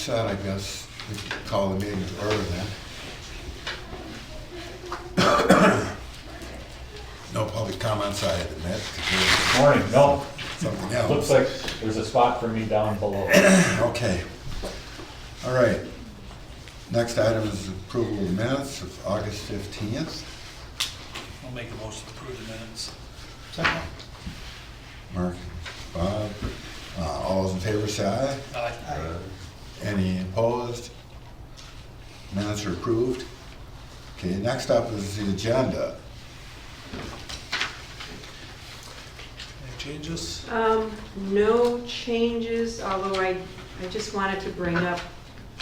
said, I guess we could call the meeting to order then. No public comments, I admit. Morning, no. Something else. Looks like there's a spot for me down below. Okay. All right. Next item is approval of the minutes of August 15th. I'll make a motion to approve the minutes. Second. Mark, Bob, all those in favor say aye. Aye. Any opposed? Minutes are approved. Okay, next up is the agenda. Any changes? No changes, although I just wanted to bring up,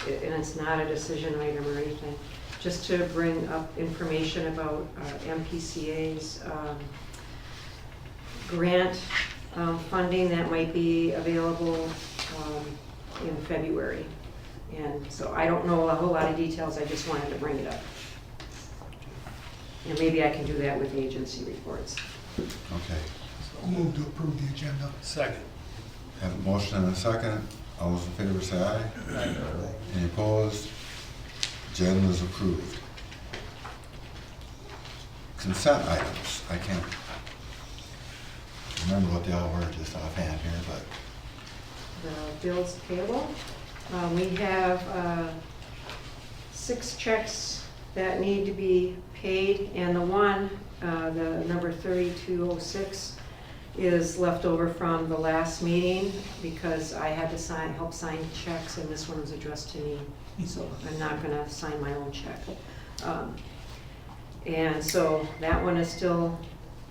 and it's not a decision item or anything, just to bring up information about MPCA's grant funding that might be available in February. And so I don't know a whole lot of details, I just wanted to bring it up. And maybe I can do that with agency reports. Okay. I'll move to approve the agenda. Second. Have a motion and a second. All those in favor say aye. Any opposed? Agenda is approved. Consent items. I can't remember what they all were just offhand here, but The bills payable. We have 6 checks that need to be paid, and the one, the number 3206, is left over from the last meeting because I had to help sign checks, and this one was addressed to me, so I'm not going to sign my own check. And so that one is still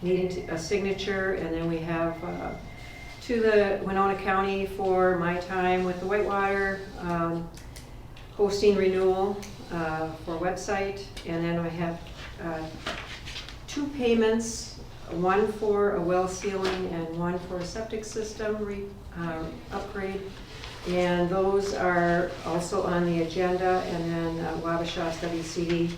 needing a signature, and then we have to the Winona County for my time with the Whitewater hosting renewal for website, and then I have 2 payments, one for a well sealing and one for a septic system upgrade, and those are also on the agenda. And then Wabasha's WCD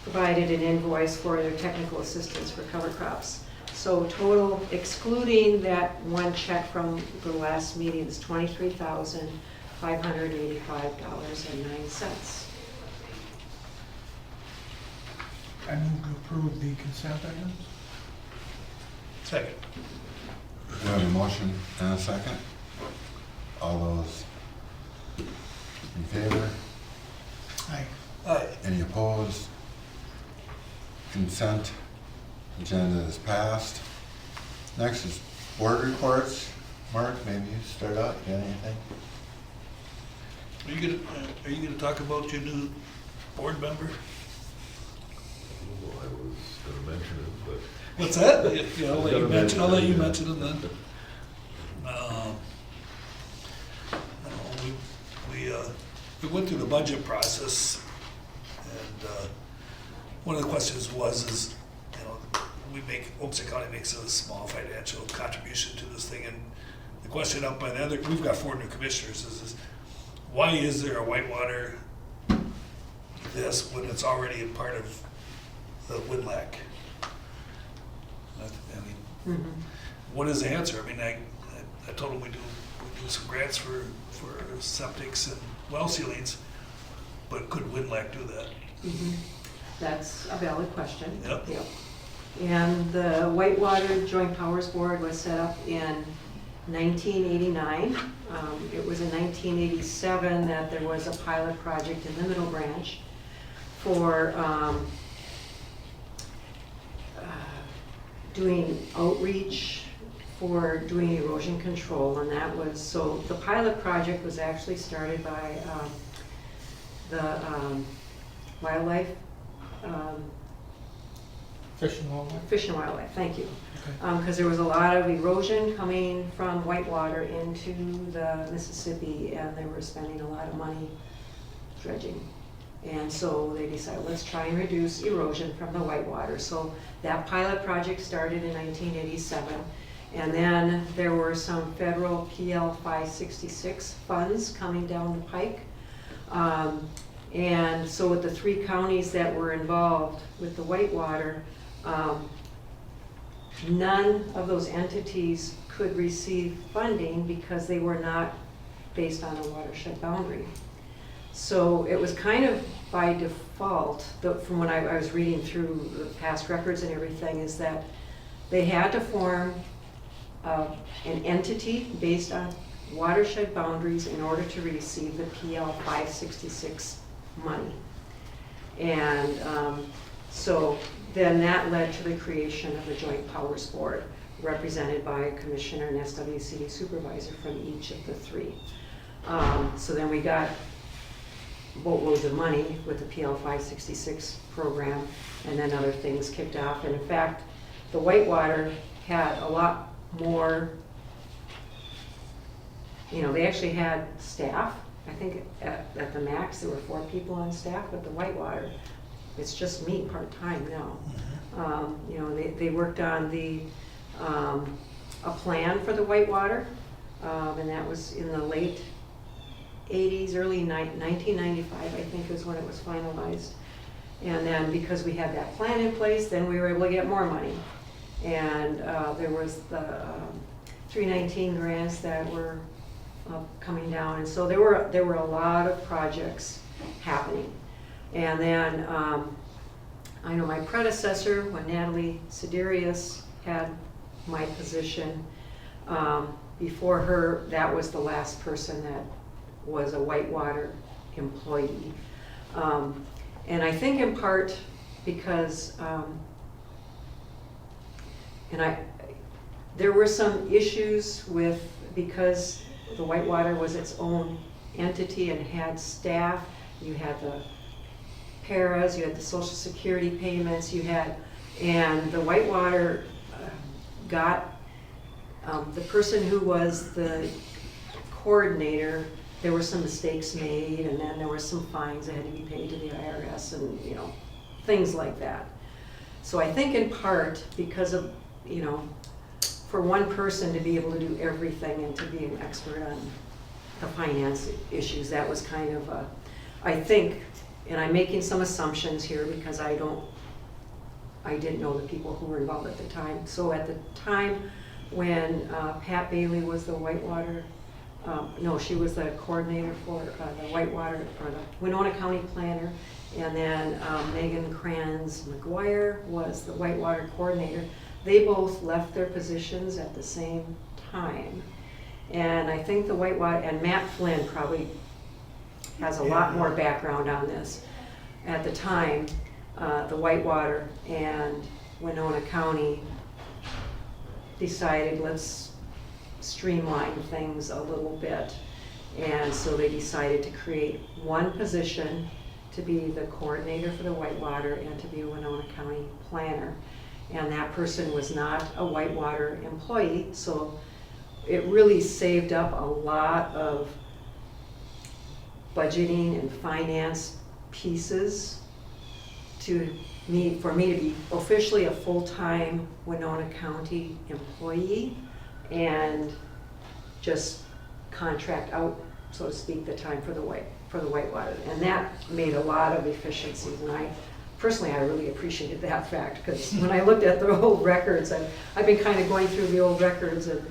provided an invoice for their technical assistance for cover crops. So total, excluding that one check from the last meeting, is $23,585.09. I move to approve the consent items. Second. we have a motion and a second. All those in favor? Aye. Aye. Any opposed? Consent agenda is passed. Next is board reports. Mark, maybe you start out. You got anything? Are you gonna talk about your new board member? Well, I was gonna mention it, but. What's that? Yeah, I'll let you mention it then. I don't know, we went through the budget process, and one of the questions is, you know, Olmsted County makes a small financial contribution to this thing, and the question up by the other, we've got 4 new commissioners, is why is there a Whitewater this when it's already a part of the WinLAC? I mean, what is the answer? I mean, I told them we do some grants for septics and well sealings, but could WinLAC do that? That's a valid question. Yep. And the Whitewater Joint Powers Board was set up in 1989. It was in 1987 that there was a pilot project in the Middle Branch for doing outreach for doing erosion control, and that was, so the pilot project was actually started by the wildlife, Fish and Wildlife. Fish and Wildlife, thank you. Okay. Because there was a lot of erosion coming from Whitewater into the Mississippi, and they were spending a lot of money dredging. And so they decided, let's try and reduce erosion from the Whitewater. So that pilot project started in 1987. And then there were some federal PL 566 funds coming down the pike. And so with the 3 counties that were involved with the Whitewater, none of those entities could receive funding because they were not based on a watershed boundary. So it was kind of by default, from when I was reading through the past records and everything, is that they had to form an entity based on watershed boundaries in order to receive the PL 566 money. And so then that led to the creation of the Joint Powers Board, represented by a commissioner and SWCD supervisor from each of the three. So then we got boatloads of money with the PL 566 program, and then other things kicked off. And in fact, the Whitewater had a lot more, they actually had staff. I think at the max there were 4 people on staff, but the Whitewater, it's just me part-time now. They worked on a plan for the Whitewater, and that was in the late 80s, early 1995, I think is when it was finalized. And then because we had that plan in place, then we were able to get more money. And there was the 319 grants that were coming down, and so there were a lot of projects happening. And then I know my predecessor, when Natalie Siderius had my position, before her, that was the last person that was a Whitewater employee. And I think in part because, there were some issues because the Whitewater was its own entity and had staff. You had the paras, you had the Social Security payments, and the Whitewater got the person who was the coordinator. There were some mistakes made, and then there were some fines that had to be paid to the IRS, and things like that. So I think in part because of for one person to be able to do everything and to be an expert on the finance issues, that was kind of I think, and I'm making some assumptions here because I didn't know the people who were involved at the time. So at the time when Pat Bailey was the Whitewater, she was the coordinator for the Whitewater, or the Winona County planner, and then Megan Kranz McGuire was the Whitewater coordinator. They both left their positions at the same time. And I think the Whitewater, and Matt Flynn probably has a lot more background on this. At the time, the Whitewater and Winona County decided, let's streamline things a little bit. And so they decided to create one position to be the coordinator for the Whitewater and to be a Winona County planner. And that person was not a Whitewater employee, so it really saved up a lot of budgeting and finance pieces for me to be officially a full-time Winona County employee and just contract out, so to speak, the time for the Whitewater. And that made a lot of efficiencies, and personally, I really appreciated that fact, because when I looked at the old records, I've been kind of going through the old records and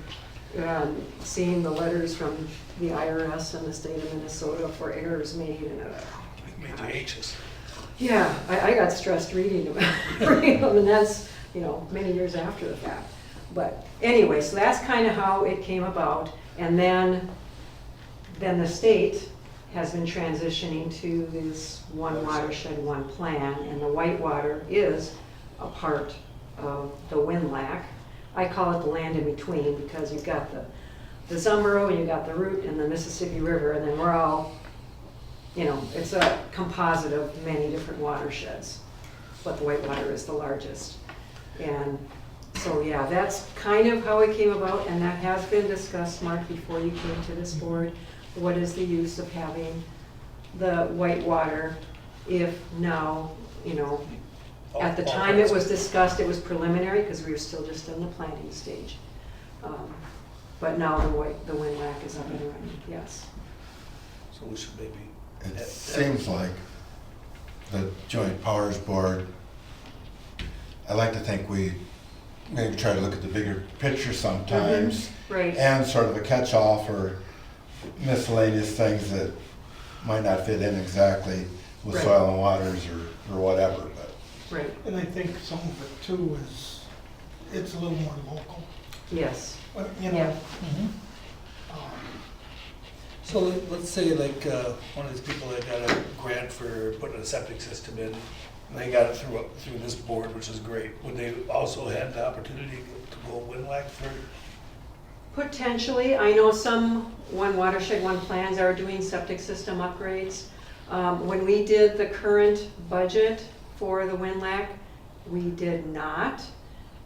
seeing the letters from the IRS and the state of Minnesota for errors made. And It made you anxious. yeah, I got stressed reading them, and that's many years after the fact. But anyway, so that's kind of how it came about, and then the state has been transitioning to this one watershed, one plan, and the Whitewater is a part of the WinLAC. I call it the land in between because you've got the Zumbro, and you've got the Root and the Mississippi River, and then we're all, it's a composite of many different watersheds, but the Whitewater is the largest. And so yeah, that's kind of how it came about, and that has been discussed, Mark, before you came to this board. What is the use of having the Whitewater if now, at the time it was discussed, it was preliminary because we were still just in the planning stage. But now the WinLAC is up and running, yes. So we should maybe. It seems like the Joint Powers Board, I like to think we maybe try to look at the bigger picture sometimes. Right. And sort of a catch-all for miscellaneous things that might not fit in exactly with Right. soil and waters or whatever, but Right, And I think some of it too is, it's a little more local. yes. But, you Yeah. know, um, So let's say like, one of these people that got a grant for putting a septic system in, and they got it through this board, which is great. Would they also have the opportunity to go WinLAC for? Potentially, I know some One Watershed, One plans are doing septic system upgrades. When we did the current budget for the WinLAC, we did not,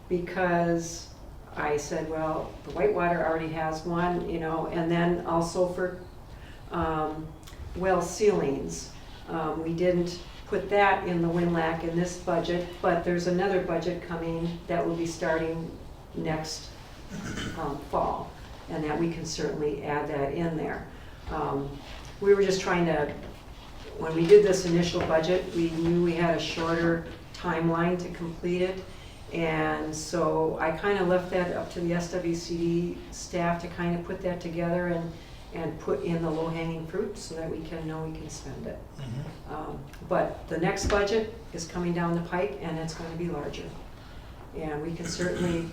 because I said, well, the Whitewater already has one, you know, and then also for well ceilings. We didn't put that in the WinLAC in this budget, but there's another budget coming that will be starting next fall, and that we can certainly add that in there. We were just trying to, when we did this initial budget, we knew we had a shorter timeline to complete it, and so I kind of left that up to the SWCD staff to kind of put that together and put in the low-hanging fruit so that we can know we can spend it. But the next budget is coming down the pike, and it's going to be larger, and we can certainly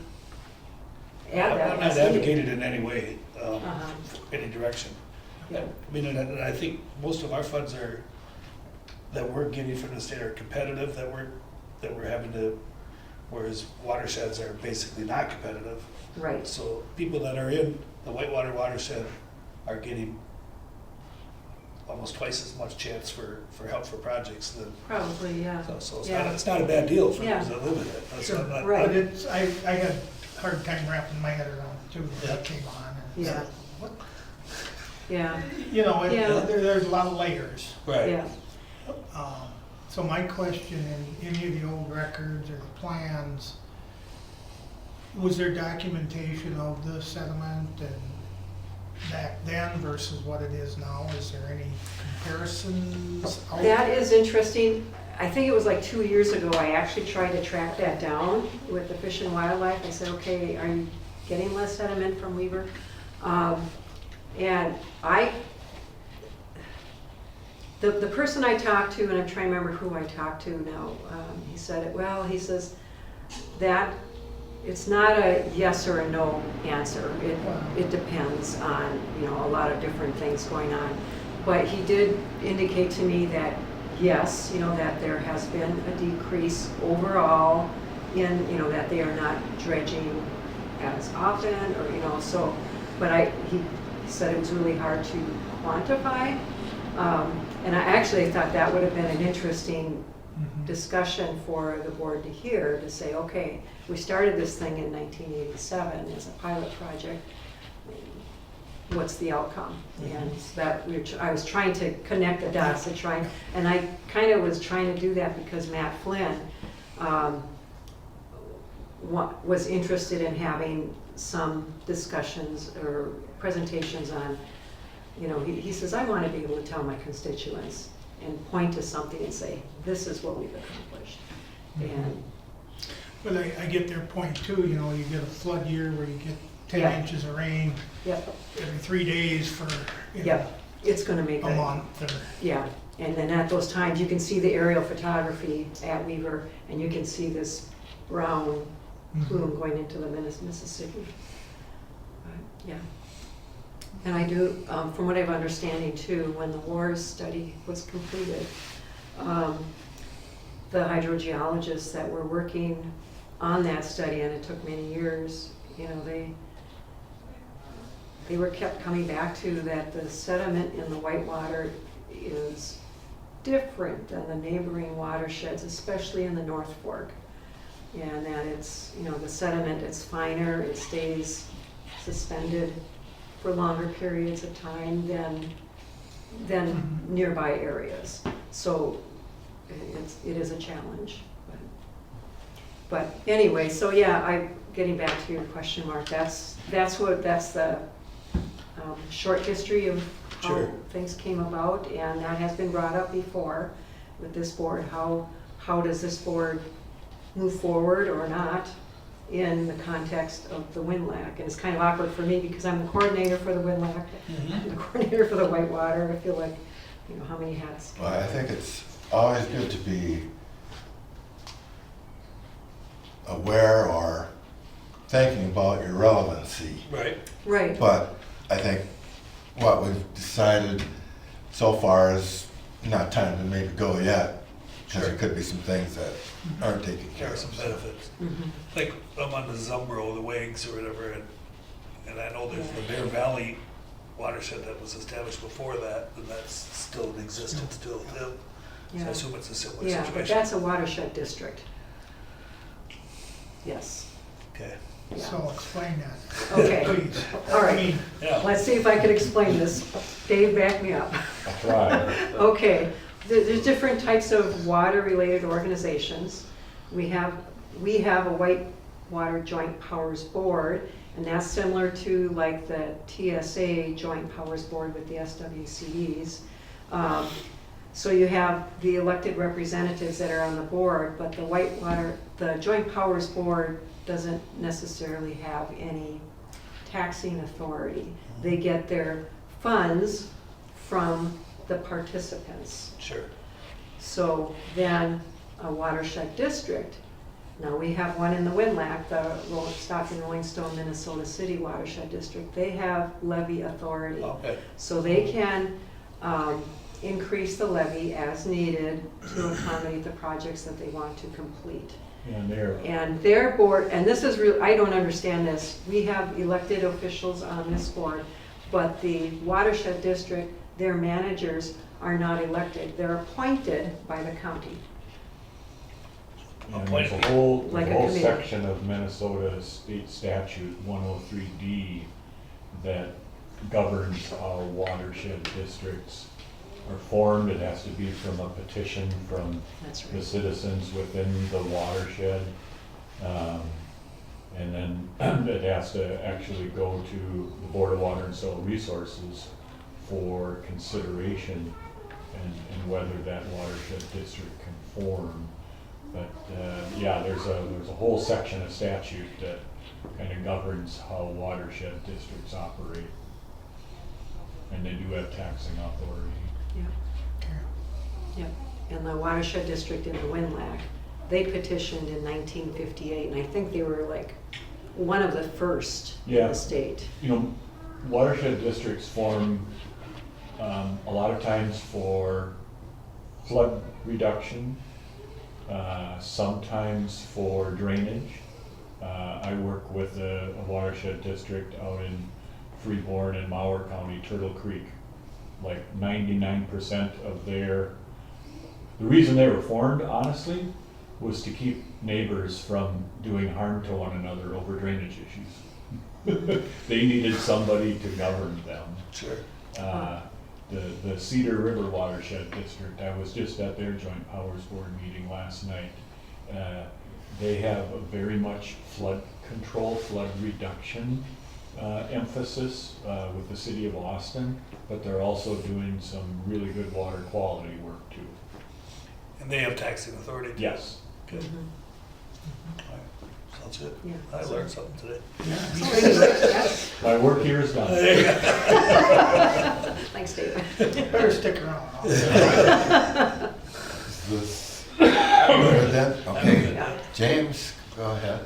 add that. I'm not as needed. advocated in any way, Uh-huh. any direction. Yeah. I mean, and I think most of our funds that we're getting from the state are competitive, that we're having to, whereas watersheds are basically not competitive. Right, So people that are in the Whitewater watershed are getting almost twice as much chance for help for projects than, probably, yeah. so Yeah. it's not a bad deal for Yeah. those that live in it. That's Sure, not- Right. but it's, I had a hard time wrapping my head around it too, when Yeah. it came on. And Yeah. what? Yeah, You know, Yeah. there's a lot of layers. Right. yeah. So my question, in any of the old records or the plans, was there documentation of the sediment and back then versus what it is now? Is there any comparisons? out That there? is interesting. I think it was like 2 years ago, I actually tried to track that down with the Fish and Wildlife. I said, okay, are you getting less sediment from Weaver? And the person I talked to, and I'm trying to remember who I talked to now, he said, well, he says that it's not a yes or a no answer. It depends on, you know, a lot of different things going on. But he did indicate to me that yes, you know, that there has been a decrease overall in, you know, that they are not dredging as often, or, you know, so, but he said it was really hard to quantify. And I actually thought that would have been an interesting Mhm. discussion for the board to hear, to say, okay, we started this thing in 1987 as a pilot project. What's the outcome? And so that I was trying to connect the dots, and I kind of was trying to do that because Matt Flynn was interested in having some discussions or presentations on, you know, he says, I want to be able to tell my constituents and point to something and say, this is what we've accomplished. And But I get their point too, you know, you get a flood year where you get 10 Yeah. inches of rain yep, every 3 days for, you know, yep, it's going to make a month or. Yeah, and then at those times, you can see the aerial photography at Weaver, and you can see this brown plume going into the Mississippi. But, yeah. And I do, from what I have understanding too, when the WARS study was completed, the hydrogeologists that were working on that study, and it took many years, you know, they were kept coming back to that the sediment in the Whitewater is different than the neighboring watersheds, especially in the North Fork. And that it's, you know, the sediment, it's finer, it stays suspended for longer periods of time than nearby areas. So it is a challenge. But anyway, so yeah, getting back to your question, Mark, that's the short history of how Sure. things came about, and that has been brought up before with this board. How does this board move forward or not in the context of the WinLAC? And it's kind of awkward for me because I'm the coordinator for the WinLAC, I'm the coordinator for the Whitewater. I feel like you know, how many hats. Well, I think it's always good to be aware or thinking about your relevancy. Right. Right, But I think what we've decided so far is not time to maybe go yet, because there could be some things that aren't taken care There are of. some so. benefits. mhm, Like, I'm on the Zumbro, the Wags or whatever, and I know there's the Bear Valley watershed that was established before that, and that's still in existence still. So I yeah. assume it's a similar Yeah, but situation. that's a watershed district. Yes, Okay, yeah. So explain that, Okay, please. all I right. mean, yeah. Let's see if I can explain this. Dave, back me up. I'll try. Okay, there's different types of water-related organizations. We have a Whitewater Joint Powers Board, and that's similar to like the TSA Joint Powers Board with the SWCDs. So you have the elected representatives that are on the board, but the Joint Powers Board doesn't necessarily have any taxing authority. They get their funds from the participants. Sure. So then a watershed district, now we have one in the Winlac, the Stockton Rolling Stone Minnesota City Watershed District. They have levy authority. Okay. So they can increase the levy as needed to accommodate the projects that they want to complete. And there, And their board, and this is real, I don't understand this, we have elected officials on this board, but the watershed district, their managers are not elected, they're appointed by the county. and there's a whole, Like a whole committee. section of Minnesota State Statute 103D that governs how watershed districts are formed. It has to be from a petition from That's the right. citizens within the watershed. And then it has to actually go to the Board of Water and Soil Resources for consideration and whether that watershed district can form. But, yeah, there's a whole section of statute that kind of governs how watershed districts operate. And they do have taxing authority. Yep. And the watershed district in the Winlac, they petitioned in 1958, and I think they were like one of the first in Yeah. the state. You know, watershed districts form a lot of times for flood reduction, sometimes for drainage. I work with a watershed district out in Freeborn and Mower County, Turtle Creek. Like 99% of the reason they were formed, honestly, was to keep neighbors from doing harm to one another over drainage issues. They needed somebody to govern them. Sure. The Cedar River Watershed District, I was just at their Joint Powers Board meeting last night. They have a very much flood control, flood reduction emphasis with the city of Austin, but they're also doing some really good water quality work too. And they have taxing authority too? Yes. Good. Mhm. All right. Sounds good. Yeah. I learned something today. So anyway, yes. My work here is done. There you go. Thanks, David. better stick around. Is this good then? Okay. Yeah. James, go ahead.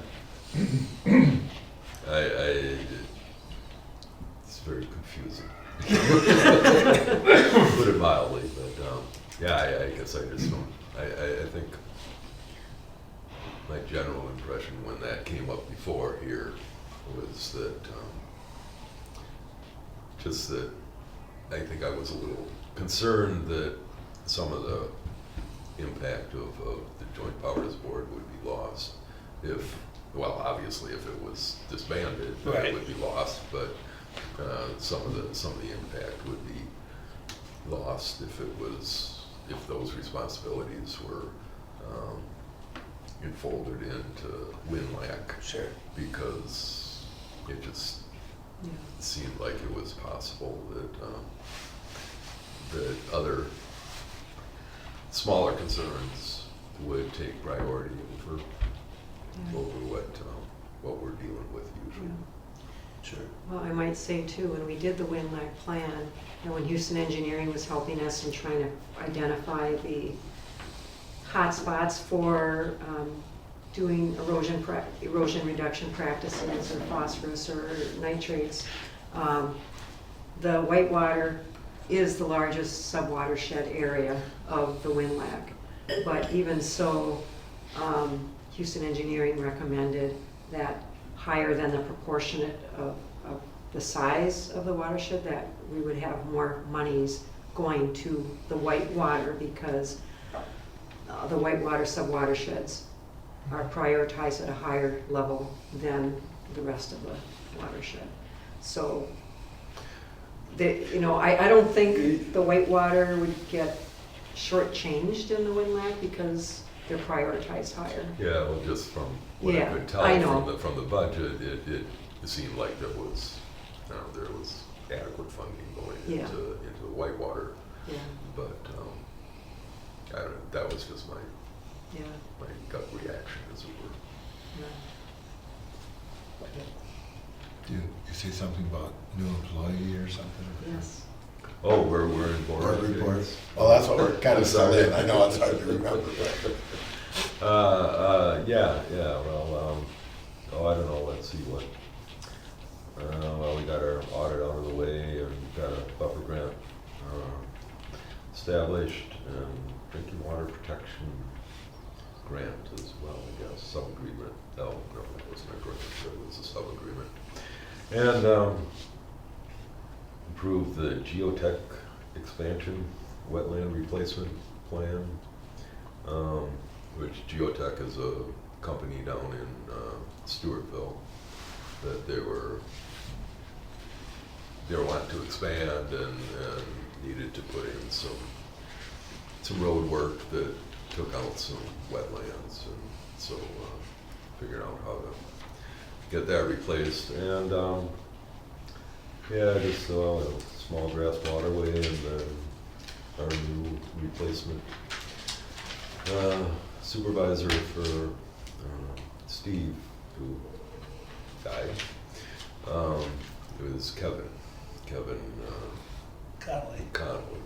It's very confusing. Put it mildly, but, yeah, I guess I just don't, I think my general impression when that came up before here was that, just that I think I was a little concerned that some of the impact of the Joint Powers Board would be lost if, well, obviously if it was disbanded, then Right. it would be lost, but some of the impact would be lost if those responsibilities were enfolded into WinLAC, Sure. because it just Yeah. seemed like it was possible that other smaller concerns would take priority over Yeah. what we're dealing with usually. Sure. Well, I might say too, when we did the wind lag plan, and when Houston Engineering was helping us in trying to identify the hot spots for doing erosion reduction practices or phosphorus or nitrates, the Whitewater is the largest subwatershed area of the wind lag. But even so, Houston Engineering recommended that higher than the proportionate of the size of the watershed, that we would have more monies going to the Whitewater, because the Whitewater subwatersheds are prioritized at a higher level than the rest of the watershed. So, I don't think the Whitewater would get shortchanged in the wind lag because they're prioritized higher. Yeah, well, just from what I Yeah, could tell I know. from the budget, it seemed like there was adequate funding going Yeah. into Whitewater, Yeah, but that was just my yeah, gut reaction, as it were. yeah. Do you say something about new employee or something? Yes. Oh, we're in board Board meetings. reports. Well, that's what we're kind of Sorry. still in. I know it's hard to remember, but. Yeah, well, I don't know, let's see what. Well, we got our audit out of the way, and got a buffer grant established, and drinking water protection grant as well, I guess, sub-agreement. No, it wasn't a grant, it was a sub-agreement. And approved the geotech expansion wetland replacement plan, which geotech is a company down in Stewartville that they were wanting to expand and needed to put in some road work that took out some wetlands, and so figured out how to get that replaced. And just a small grass waterway, and then our new replacement supervisor for Steve, who died. It was Kevin Connolly,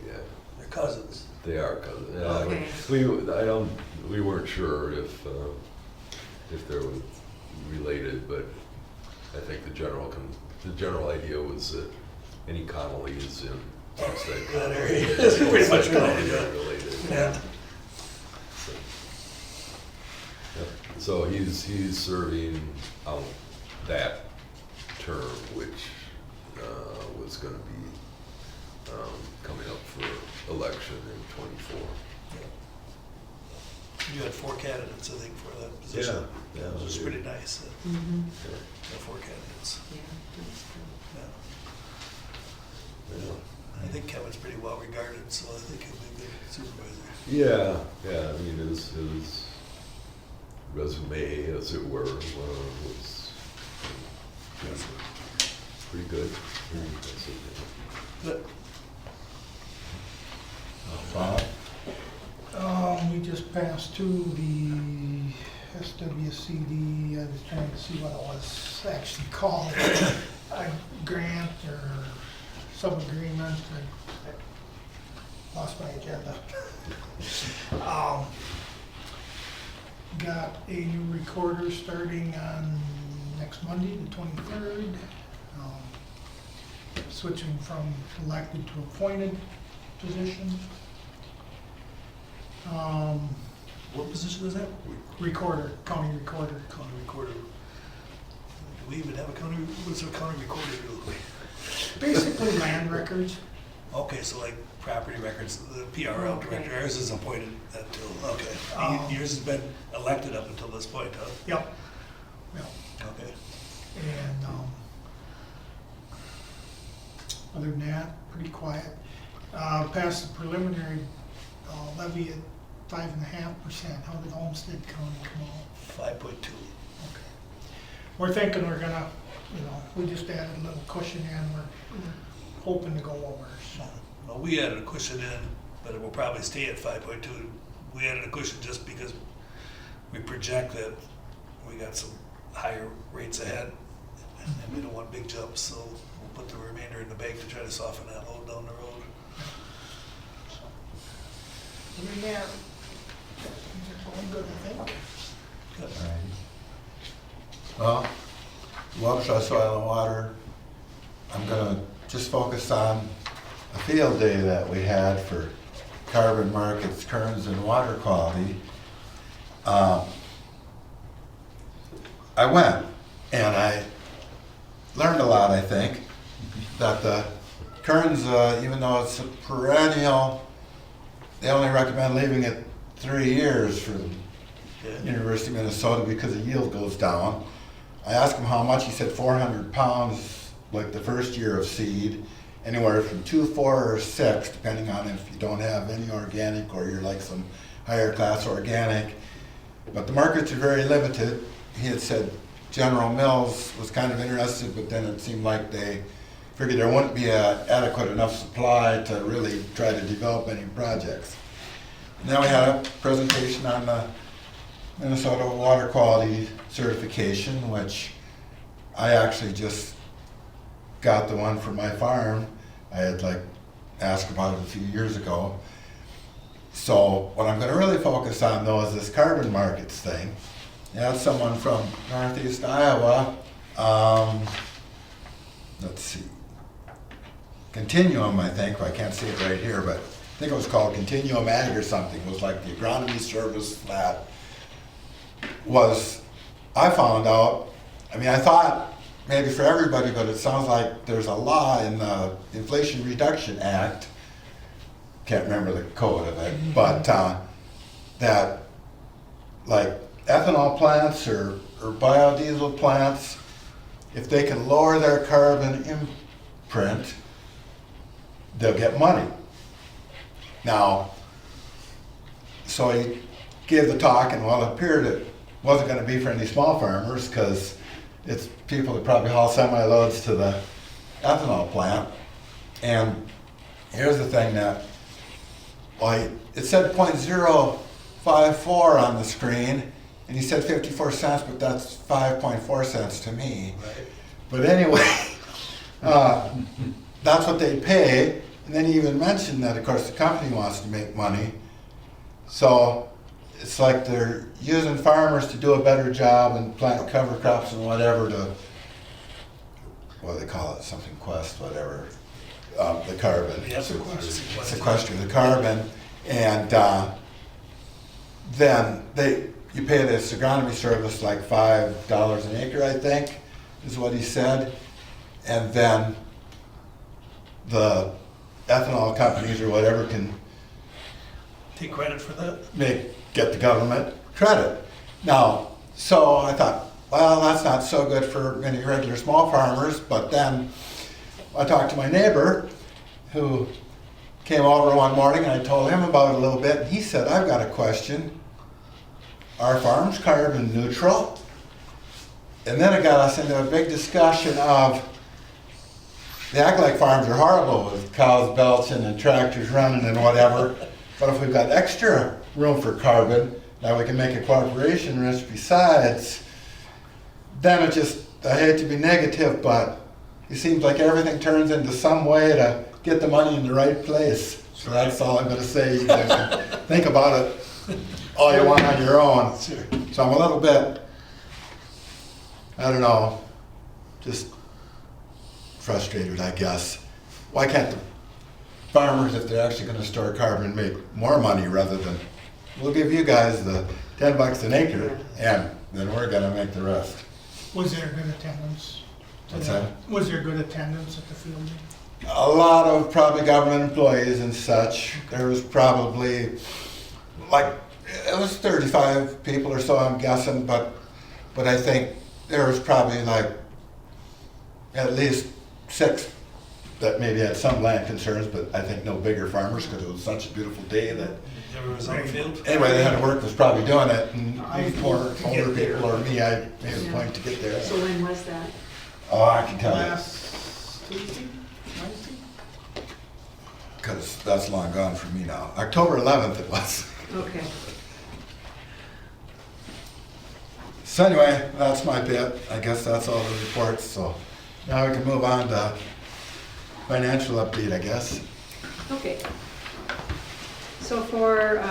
yeah. they're cousins. They are cousins. Okay. We weren't sure if they were related, but I think the general idea was that any Connollys in Homestead That County area is pretty much Homestead County Connolly, are related. Yeah. So, so he's serving out that term, which was going to be coming up for election in '24. You had 4 candidates, I think, for that position. Yeah, It was just we pretty did. nice, Mm-hmm. the 4 candidates. Yeah, that's good. Yeah. Yeah. I think Kevin's pretty well regarded, so I think he'll be a good supervisor. Yeah. I mean, his resume, as it were, was pretty good. Very impressive. But Bob? We just passed to the SWCD, I was trying to see what it was actually called, a grant or sub-agreement, I lost my agenda. Got a new recorder starting on next Monday, the 23rd. Switching from elected to appointed position. what position is that? Recorder, county recorder. County recorder. Do we even have a county, what does a county recorder do? Basically land records. Okay, so like property records, the PRL Okay. director, ours is appointed until, okay. Yours has been elected up until this point, huh? Yep. Yep. Okay. And other than that, pretty quiet. Passed the preliminary levy at 5.5%. How did Olmsted County come out? 5.2. Okay. We're thinking we're gonna, we just added a little cushion in. We're hoping to go over. So Well, we added a cushion in, but it will probably stay at 5.2. We added a cushion just because we project that we got some higher rates ahead and we don't want big jumps, so we'll put the remainder in the bank to try to soften that load down the road. Other than that, things are going good, I think. Good. Well, watershed, soil and water, I'm gonna just focus on a field day that we had for carbon markets, kerns, and water quality. I went and I learned a lot, I think, that the kerns, even though it's a perennial, they only recommend leaving it 3 years for the Yeah. University of Minnesota because the yield goes down. I asked him how much, he said 400 pounds, like the first year of seed, anywhere from 2, 4, or 6, depending on if you don't have any organic or you're like some higher class organic. But the markets are very limited. He had said General Mills was kind of interested, but then it seemed like they figured there wouldn't be an adequate enough supply to really try to develop any projects. And then we had a presentation on the Minnesota Water Quality Certification, which I actually just got the one for my farm. I had like asked about it a few years ago. So what I'm going to really focus on though is this carbon markets thing. You had someone from Northeast Iowa, let's see, Continuum, I think, I can't see it right here, but I think it was called Continuum Ag or something. It was like the agronomy service that was, I found out, I mean, I thought maybe for everybody, but it sounds like there's a law in the Inflation Reduction Act, can't remember the code of it, but that like ethanol plants or biodiesel plants, if they can lower their carbon imprint, they'll get money. Now, so he gave the talk, and well, it appeared it wasn't going to be for any small farmers because it's people that probably haul semi-loads to the ethanol plant. And here's the thing that, well, it said 0.054 on the screen, and he said 54 cents, but that's 5.4 cents to me. Right. But anyway, that's what they pay. And then he even mentioned that, of course, the company wants to make money. So it's like they're using farmers to do a better job and plant cover crops and whatever to, what do they call it, something quest, whatever, the carbon. Yeah, sequester. Sequester the carbon. And then you pay this agronomy service like $5 an acre, I think, is what he said. And then the ethanol companies or whatever can Take credit for that? get the government credit. Now, so I thought, well, that's not so good for many regular small farmers, but then I talked to my neighbor who came over one morning and I told him about it a little bit, and he said, I've got a question. Are farms carbon neutral? And then it got us into a big discussion of, they act like farms are horrible with cows belching and tractors running and whatever. But if we've got extra room for carbon, now we can make a corporation rich besides, then it just, I hate to be negative, but it seems like everything turns into some way to get the money in the right place. So that's all I'm gonna say. You guys can think about it all you want on your own. So I'm a little bit, I don't know, just frustrated, I guess. Why can't the farmers, if they're actually going to store carbon, make more money rather than, we'll give you guys the $10 an acre, and then we're going to make the rest. Was there good attendance? What's that? Was there good attendance at the field day? A lot of probably government employees and such. There was probably, like, it was 35 people or so, I'm guessing, but I think there was probably like at least 6 that maybe had some land concerns, but I think no bigger farmers because it was such a beautiful day that, Never was on the field? anyway, they had to work was probably doing it, and I these poor to get older there. people or me, I made a Yeah. point to get there. So when was that? Oh, I can tell you, Last Tuesday, Wednesday? because that's long gone for me now. October 11th it was. Okay. So anyway, that's my bit. I guess that's all the reports, so now we can move on to financial update, I guess. Okay. So for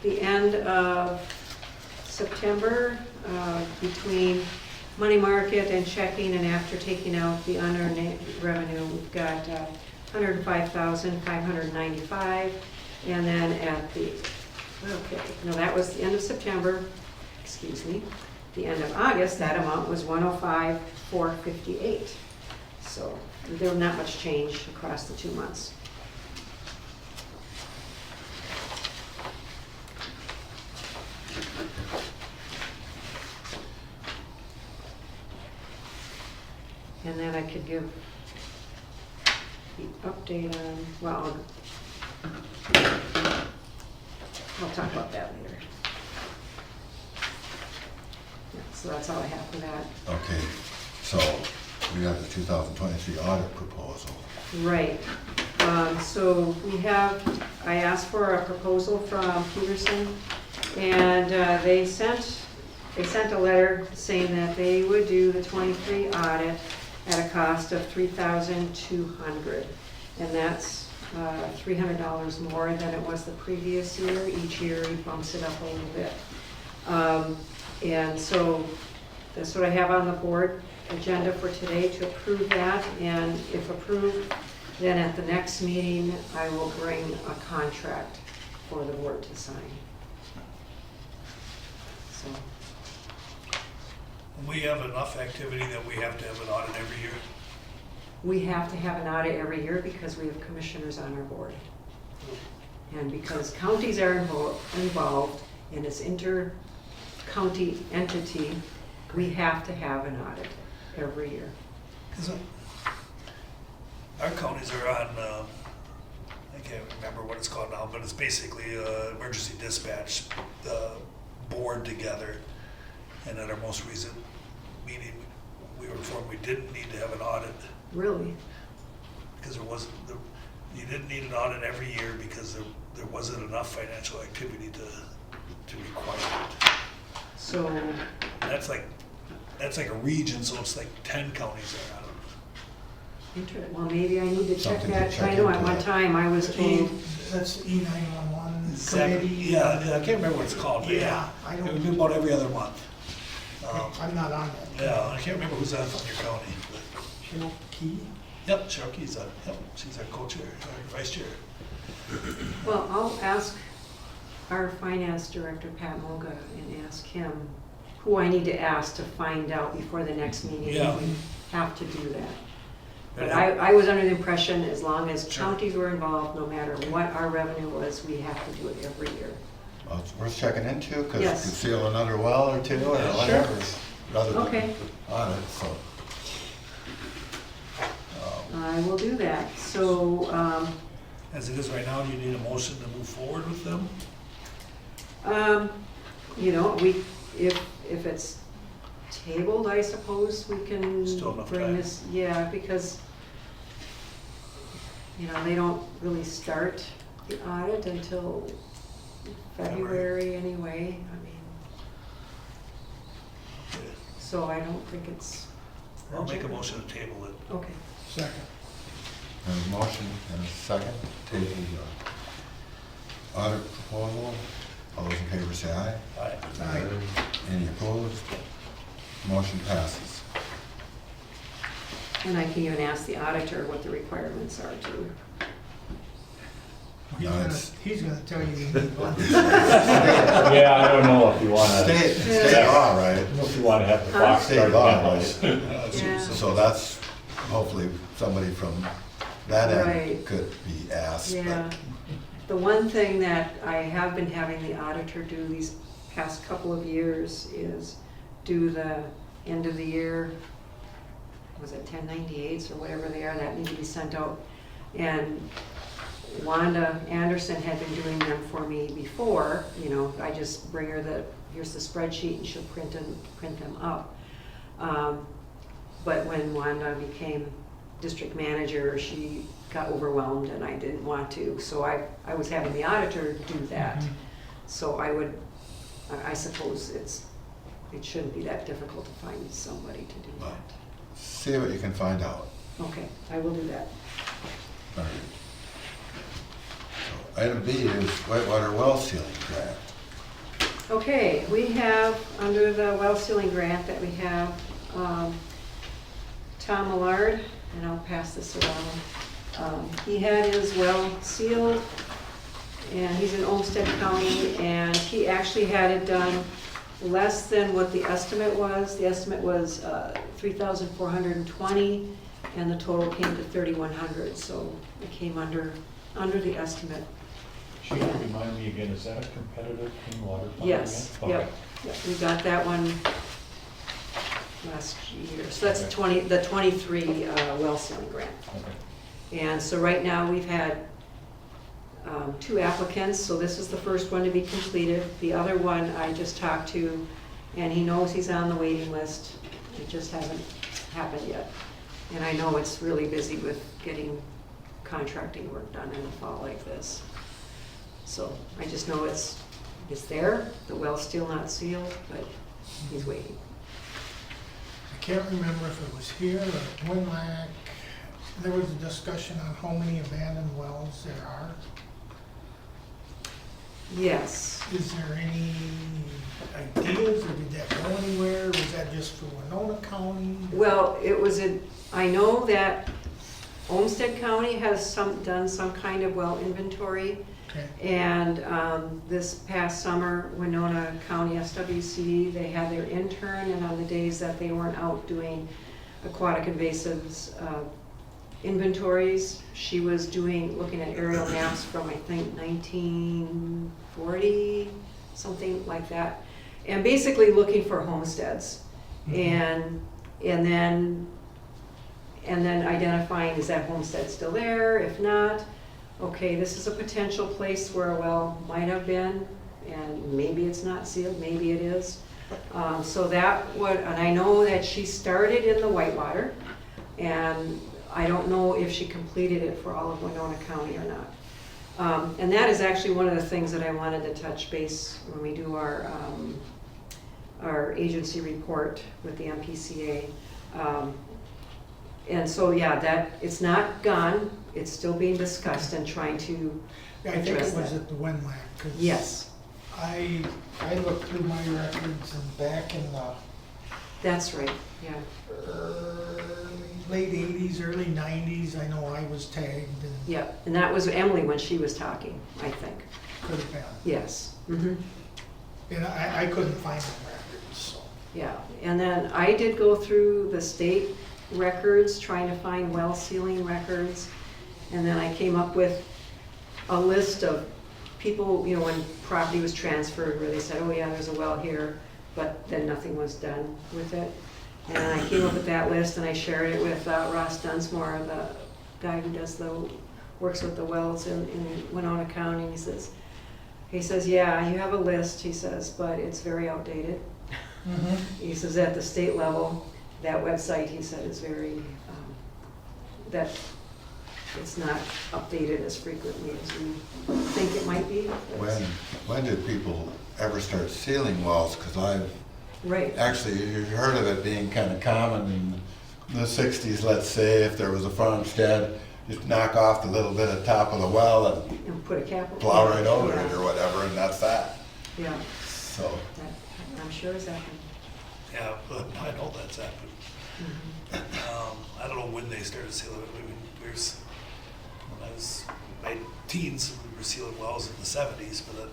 the end of September, between money market and checking and after taking out the unearned revenue, we've got $105,595. And then at the, that was the end of September, excuse me. The end of August, that amount was $105,458. So there was not much change across the 2 months. And then I could give the update on, well, I'll talk about that later. Yeah, so that's all I have for that. Okay, so we got the 2023 audit proposal. Right. So I asked for a proposal from Peterson, and they sent a letter saying that they would do the 23 audit at a cost of $3,200, and that's $300 more than it was the previous year. Each year he bumps it up a little bit. And so that's what I have on the board agenda for today, to approve that, and if approved, then at the next meeting I will bring a contract for the board to sign. So. We have enough activity that we have to have an audit every year. We have to have an audit every year because we have commissioners on our board. And because counties are involved in this inter-county entity, we have to have an audit every year. Because our counties are on, I can't remember what it's called now, but it's basically emergency dispatch board together. And at our most recent meeting, we were informed we didn't need to have an audit. Really? Because you didn't need an audit every year because there wasn't enough financial activity to require it. So, That's like a region, so it's like 10 counties are on it. well, maybe I need to check Something to that. check I know at into one that. time I was told, That's E911 Exactly. committee. Yeah, I can't remember what it's called, but Yeah, I it would don't, be about every other month. I'm not on that. Yeah, I can't remember who's on from your county. But Cheryl Key? yep, Cherokee she's our co-chair, our vice chair. well, I'll ask our finance director, Pat Moga, and ask him who I need to ask to find out before the next meeting. Yeah. We have to do that. But Yeah. I was under the impression as long as Sure. counties were involved, no matter what our revenue was, we have to do it every year. Well, it's worth checking into, because you Yes. can seal another well or two or Yeah, sure. whatever, rather than Okay. audit, so. I will do that. So, As it is right now, do you need a motion to move forward with them? you know, if it's tabled, I suppose we can Still enough bring time. this, yeah, because, they don't really start the audit until February anyway. I mean, Okay. so I don't think it's. I'll make a motion to table it. Okay. Second. There's a motion and a second to the audit proposal. All those in favor say aye. Aye. Aye. Any opposed? Motion passes. And I can even ask the auditor what the requirements are too. He's gonna tell you you need one. Yeah, I don't know if you wanna, State law, right? I don't know if you wanna have the Huh? clock State start law, again. right? Yeah. So that's, hopefully, somebody from that end Right. could be asked, Yeah. but The one thing that I have been having the auditor do these past couple of years is do the end of the year, was it 1098s or whatever they are that need to be sent out. And Wanda Anderson had been doing them for me before, I just bring her here's the spreadsheet and she'll print them up. But when Wanda became district manager, she got overwhelmed and I didn't want to, so I was having the auditor do that. So I suppose it's it shouldn't be that difficult to find somebody to do Well, that. see what you can find out. Okay, I will do that. All right. So item B is Whitewater well sealing grant. Okay, we have, under the well sealing grant that we have, Tom Millard, and I'll pass this around. He had his well sealed, and he's in Olmsted County, and he actually had it done less than what the estimate was. The estimate was 3,420, and the total came to 3,100, so it came under the estimate. She can remind me again, is that a competitive clean water fund? Yes, again? yep, yep, we got that one last year. So that's Okay. the 23 well sealing grant. Okay. And so right now, we've had 2 applicants, so this is the first one to be completed. The other one I just talked to, and he knows he's on the waiting list. It just hasn't happened yet. And I know it's really busy with getting contracting work done in the fall like this. So I just know it's there, the well's still not sealed, but he's waiting. I can't remember if it was here or at Winlac. There was a discussion on how many abandoned wells there are. Yes, Is there any ideas, or did that go anywhere? Was that just for Winona County? well, I know that Olmsted County has done some kind of well inventory. Okay, And this past summer, Winona County SWC, they had their intern, and on the days that they weren't out doing aquatic invasives inventories, she was looking at aerial maps from, I think, 1940, something like that, and basically looking for homesteads, and then identifying, is that homestead still there? If not, okay, this is a potential place where a well might have been, and maybe it's not sealed, maybe it is. So and I know that she started in the Whitewater, and I don't know if she completed it for all of Winona County or not. And that is actually one of the things that I wanted to touch base when we do our agency report with the MPCA. And so, yeah, that, it's not gone, it's still being discussed and trying to yeah, I think address it was that. at the Winlac, 'cause Yes, I looked through my records and back in the that's right, yeah. late 80s, early 90s, I know I was tagged and Yeah, and that was Emily when she was talking, I think. could have been. Yes. Mm-hmm. And I couldn't find the records, so. Yeah, and then I did go through the state records, trying to find well sealing records. And then I came up with a list of people, when property was transferred, where they said, oh yeah, there's a well here, but then nothing was done with it. And I came up with that list, and I shared it with Ross Dunsmore, the guy who works with the wells in Winona County. He says, yeah, you have a list, he says, but it's very outdated. He says at the state level, that website, he said, is very, that it's not updated as frequently as we think it might be. When did people ever start sealing wells? Because I've Right, actually heard of it being kind of common in the 60s, let's say, if there was a farmstead, just knock off the little bit of top of the well and and put a cap. plow right over it or whatever, and that's that. Yeah, So, that, I'm sure it's happened. Yeah, but I know that's happened. I don't know when they started sealing it. I mean, when I was in my teens, we were sealing wells in the 70s, but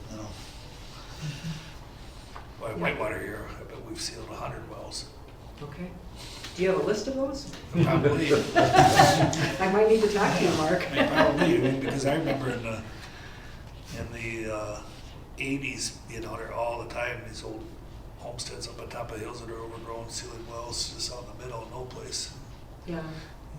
by Whitewater here, I bet we've sealed 100 wells. Okay. Do you have a list of those? Probably. I might need to talk to you, Mark. Probably, because I remember in the 80s being out there all the time, these old homesteads up on top of hills that are overgrown, sealing wells just out in the middle of no place. Yeah,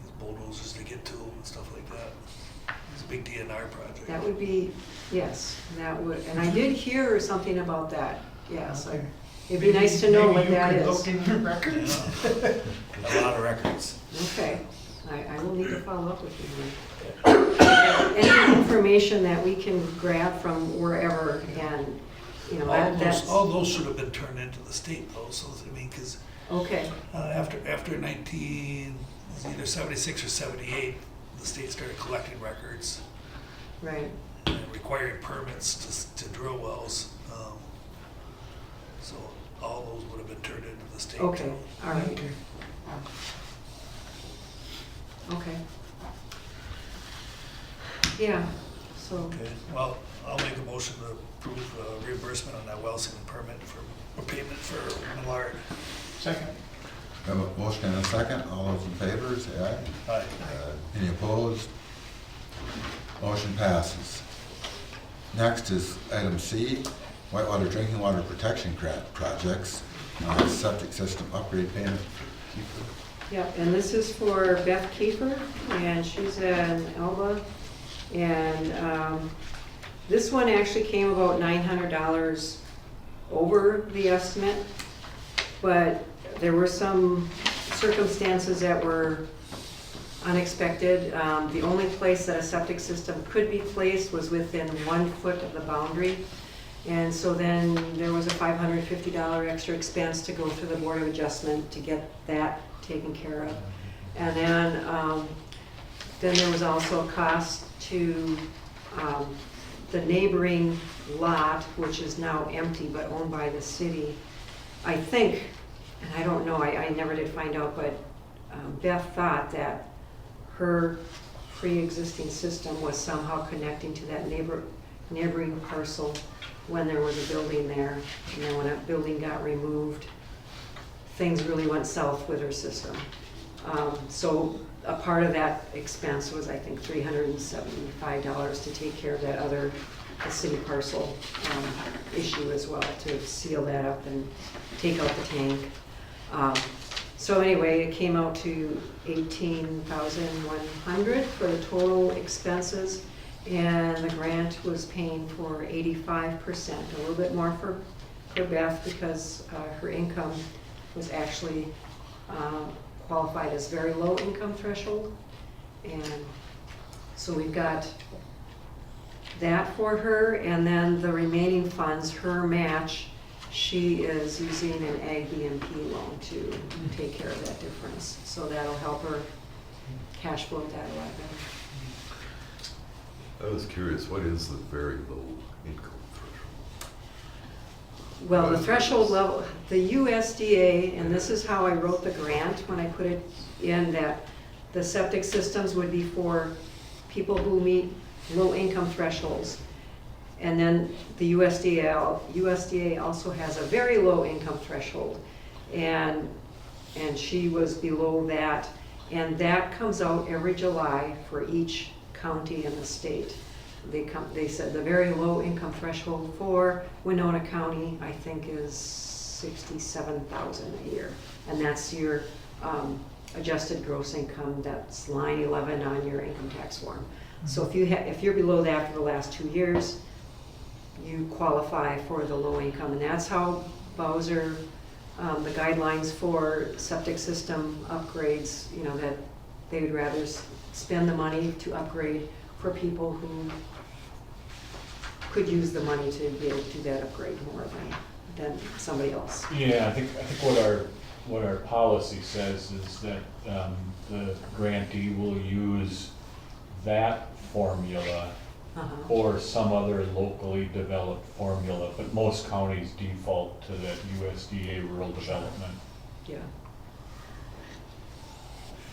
These bulldozers to get to them and stuff like that. It's a big DNR project. that would be, yes, that would, and I did hear something about that, yes. Okay. It'd be nice to know what that Maybe you is. could look in your records. Yeah. A lot of records. Okay, I will need to follow up with you. Any information that we can grab from wherever and you know, All those should have been turned into the state though, so, I mean, because okay, after 19, it was either 76 or 78, the state started collecting records right. and requiring permits to drill wells. So all those would have been turned into the state. Okay, too. all right, Okay. okay. Yeah, so, Okay, well, I'll make a motion to approve reimbursement on that well sealing permit or payment for Millard. Second. We have a motion and a second. All those in favor, say aye. Aye. Any opposed? Motion passes. Next is item C, Whitewater Drinking Water Protection Grant Projects, septic system upgrade payment. yeah, and this is for Beth Kiefer, and she's in Elba. And this one actually came about $900 over the estimate, but there were some circumstances that were unexpected. The only place that a septic system could be placed was within 1 foot of the boundary. And so then there was a $550 extra expense to go through the Board of Adjustment to get that taken care of. And then there was also a cost to the neighboring lot, which is now empty but owned by the city. I think, and I don't know, I never did find out, but Beth thought that her pre-existing system was somehow connecting to that neighboring parcel when there was a building there. And then when that building got removed, things really went south with her system. So a part of that expense was, I think, $375 to take care of that other, the city parcel issue as well, to seal that up and take out the tank. So anyway, it came out to $18,100 for the total expenses, and the grant was paying for 85%, a little bit more for Beth because her income was actually qualified as very low income threshold. And so we've got that for her, and then the remaining funds, her match, she is using an Ag BMP loan to take care of that difference. So that'll help her cash flow that a lot better. I was curious, what is the very low income threshold? Well, the threshold level, the USDA, and this is how I wrote the grant when I put it in, that the septic systems would be for people who meet low income thresholds. And then the USDA also has a very low income threshold, and she was below that. And that comes out every July for each county in the state. They said the very low income threshold for Winona County, I think, is $67,000 a year. And that's your adjusted gross income, that's line 11 on your income tax form. So if you're below that for the last 2 years, you qualify for the low income. And that's how Bowser, the guidelines for septic system upgrades, you know, that they would rather spend the money to upgrade for people who could use the money to be able to do that upgrade more than somebody else. Yeah, I think what our policy says is that the grantee will use that formula or some other locally developed formula, but most counties default to that USDA rural development. Yeah.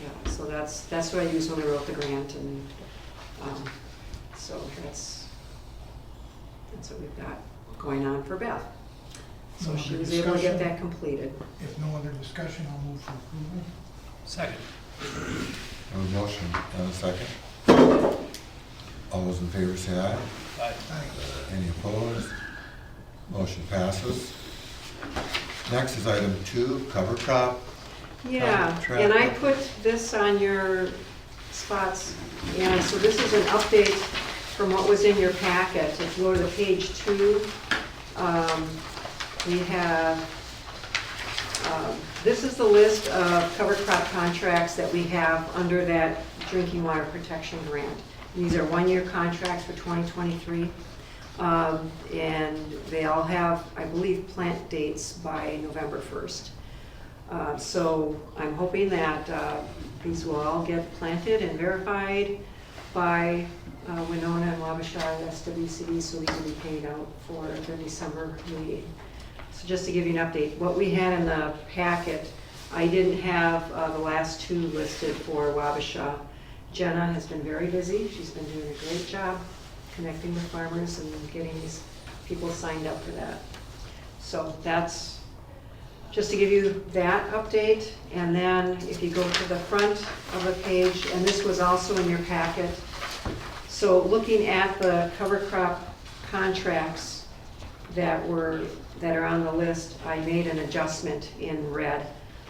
Yeah, so that's what I used when I wrote the grant, and so that's what we've got going on for Beth. So No she other was able to get discussion? that completed. If no other discussion, I'll move for approval. Second. A motion and a second. All those in favor say aye. Aye. Aye. Any opposed? Motion passes. Next is item 2, cover crop. Yeah, Track. and I put this on your spots, and so this is an update from what was in your packet. If you go to the page 2, we have, this is the list of cover crop contracts that we have under that drinking water protection grant. These are 1-year contracts for 2023. And they all have, I believe, plant dates by November 1st. So I'm hoping that these will all get planted and verified by Winona and Wabasha and SWCD, so these will be paid out for the December meeting. So just to give you an update, what we had in the packet, I didn't have the last two listed for Wabasha. Jenna has been very busy. She's been doing a great job connecting with farmers and getting these people signed up for that. So that's just to give you that update. And then if you go to the front of the page, and this was also in your packet. So looking at the cover crop contracts that are on the list, I made an adjustment in red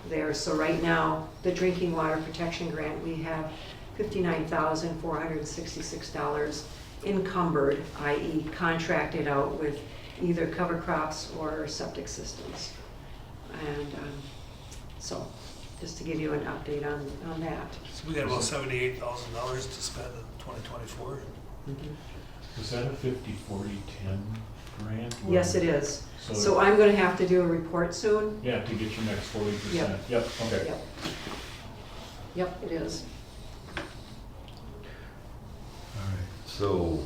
there. So right now, the drinking water protection grant, we have $59,466 encumbered, i.e. contracted out with either cover crops or septic systems. And so, just to give you an update on that. So we got about $78,000 to spend in 2024. Is that a 50-40-10 grant? Yes, it is. So- So I'm gonna have to do a report soon. Yeah, to get your next 40%. Yep. Yep, okay. Yep. Yep, it is. So,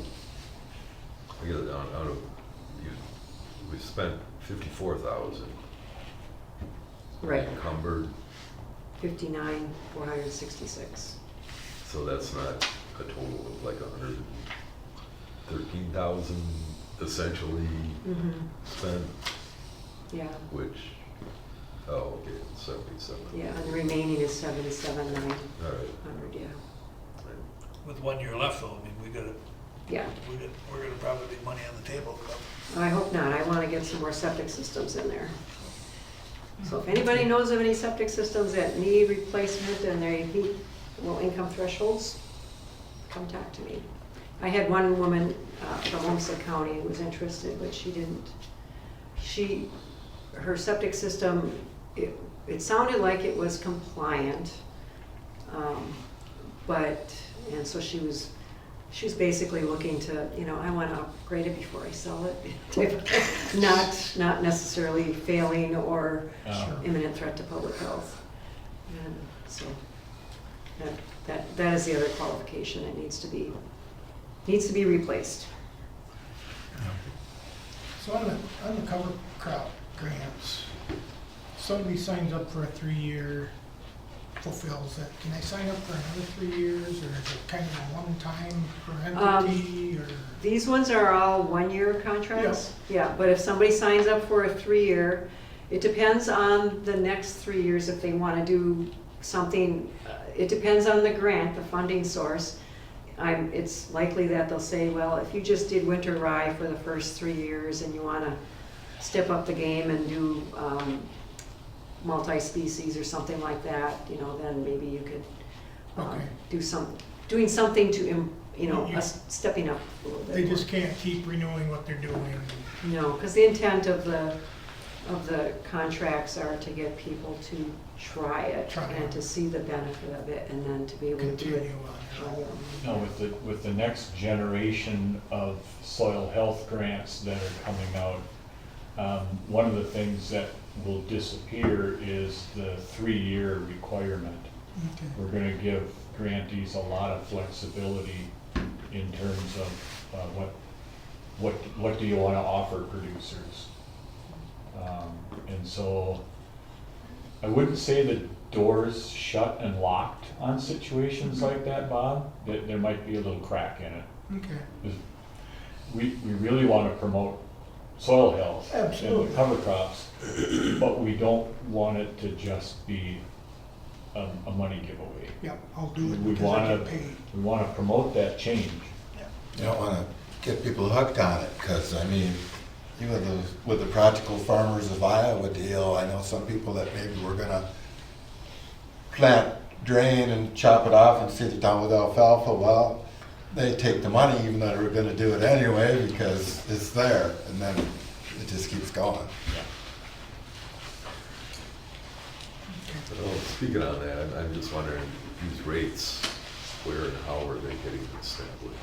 I get it out of, we spent 54,000 Right, encumbered, 59,466. so that's not a total of like 113,000 essentially Mm-hmm, spent, yeah, which, oh, okay, 77. yeah, and the remaining is 77,900, All right. yeah. With 1 year left though, I mean, Yeah, we're gonna probably leave money on the table. I hope not. I wanna get some more septic systems in there. So if anybody knows of any septic systems that need replacement and they meet low income thresholds, come talk to me. I had one woman from Olmsted County who was interested, but she didn't. Her septic system, it sounded like it was compliant, and so she was basically looking to, I want to upgrade it before I sell it, not necessarily failing or imminent threat to public health. And so that is the other qualification. It needs to be replaced. So on the cover crop grants, somebody signs up for a 3-year, fulfills that, can they sign up for another 3 years, or is it kind of a one-time per entity, or? These ones are all 1-year contracts. Yeah, but if somebody signs up for a 3-year, it depends on the next 3 years if they want to do something. It depends on the grant, the funding source. It's likely that they'll say, well, if you just did winter rye for the first 3 years and you want to step up the game and do multi-species or something like that, then maybe you could Okay. doing something to, stepping up a little bit. They more. just can't keep renewing what they're doing. No, because the intent of the contracts are to get people to try it Try it. and to see the benefit of it, and then to be able to do Continue it. on their own. No, with the next generation of soil health grants that are coming out, one of the things that will disappear is the 3-year requirement. Okay. We're gonna give grantees a lot of flexibility in terms of what do you wanna offer producers? And so, I wouldn't say the door's shut and locked on situations like that, Bob. That there might be a little crack in it. Okay. We really wanna promote soil health and Absolutely. the cover crops, but we don't want it to just be a money giveaway. Yep, I'll do it We because I wanna, get paid. we wanna promote that change. You don't want to get people hooked on it, because, even with the Practical Farmers of Iowa deal, I know some people that maybe were gonna plant, drain, and chop it off and seed it down with alfalfa. Well, they take the money even though they were gonna do it anyway, because it's there, and then it just keeps going. Well, speaking on that, I'm just wondering, these rates, where and how are they getting established?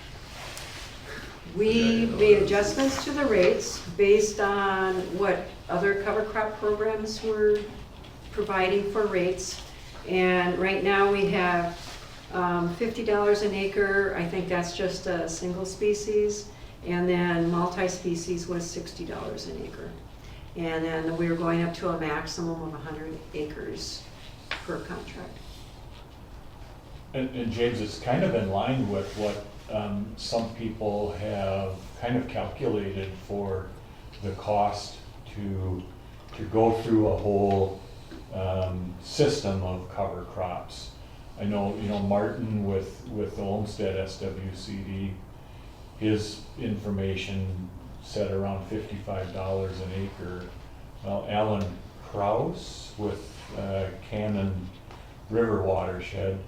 We made adjustments to the rates based on what other cover crop programs were providing for rates. And right now we have $50 an acre. I think that's just a single species. And then multi-species was $60 an acre. And then we were going up to a maximum of 100 acres per contract. And James, it's kind of in line with what some people have kind of calculated for the cost to go through a whole system of cover crops. I know, Martin with the Olmsted SWCD, his information said around $55 an acre. Well, Alan Kraus with Cannon River Watershed,